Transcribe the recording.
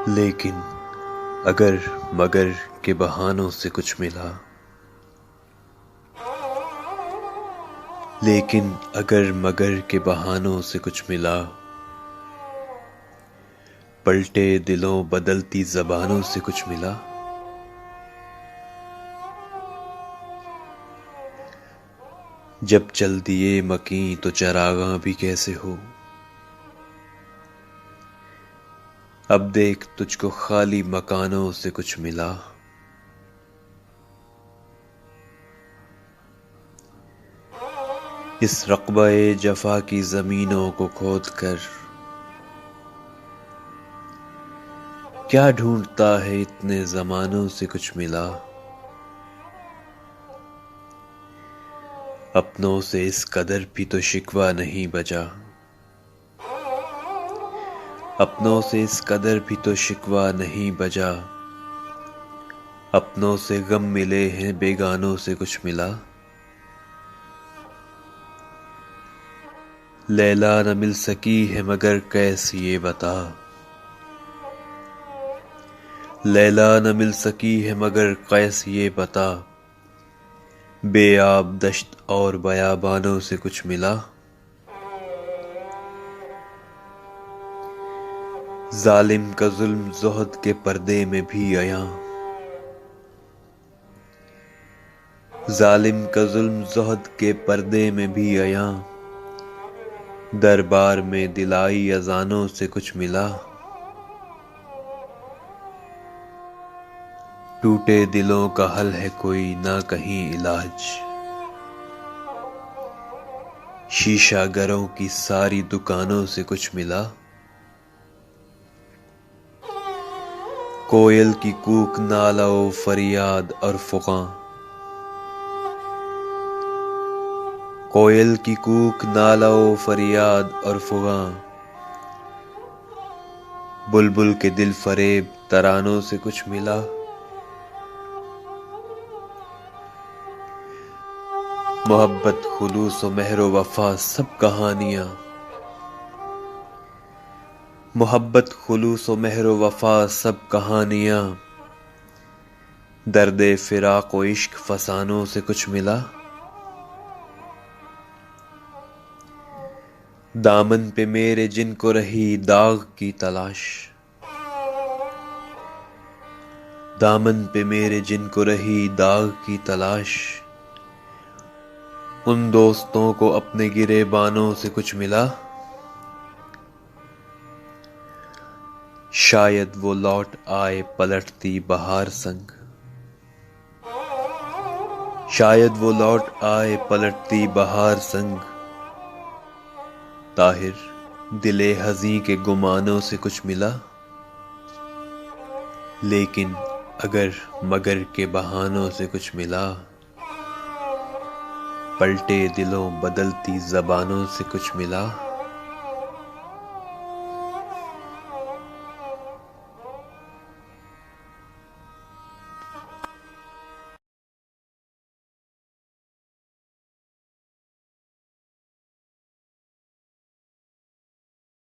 لیکن اگر مگر کے بہانوں سے کچھ ملا، لیکن اگر مگر کے بہانوں سے کچھ ملا، پلٹے دلوں بدلتی زبانوں سے کچھ ملا، جب چل دیے مکیں تو چراغاں بھی کیسے ہو، اب دیکھ تجھ کو خالی مکانوں سے کچھ ملا۔ اس رقبہ جفا کی زمینوں کو کھود کر کیا ڈھونڈتا ہے اتنے زمانوں سے کچھ ملا، اپنوں سے اس قدر بھی تو شکوہ نہیں بجا، اپنوں سے اس قدر بھی تو شکوہ نہیں بجا، اپنوں سے غم ملے ہیں بیگانوں سے کچھ ملا۔ لیلا نہ مل سکی ہے مگر قیس یہ بتا، لیلا نہ مل سکی ہے مگر قیس یہ بتا، بے آب دشت اور بیابانوں سے کچھ ملا۔ ظالم کا ظلم زہد کے پردے میں بھی عیاں، ظالم کا ظلم زہد کے پردے میں بھی عیاں، دربار میں دلائی اذانوں سے کچھ ملا۔ ٹوٹے دلوں کا حل ہے کوئی نہ کہیں علاج، شیشہ گروں کی ساری دکانوں سے کچھ ملا۔ کوئل کی کوک نالہ و فریاد اور فغاں، کوئل کی کوک نالہ و فریاد اور فغاں، بلبل کے دل فریب ترانوں سے کچھ ملا۔ محبت خلوص و مہر و وفا سب کہانیاں، محبت خلوص و مہر و وفا سب کہانیاں، درد فراق و عشق فسانوں سے کچھ ملا۔ دامن پہ میرے جن کو رہی داغ کی تلاش، دامن پہ میرے جن کو رہی داغ کی تلاش، ان دوستوں کو اپنے گریبانوں سے کچھ ملا۔ شاید وہ لوٹ آئے پلٹتی بہار سنگ، شاید وہ لوٹ آئے پلٹتی بہار سنگ، طاہر دل حزیں کے گمانوں سے کچھ ملا۔ لیکن اگر مگر کے بہانوں سے کچھ ملا، پلٹے دلوں بدلتی زبانوں سے کچھ ملا۔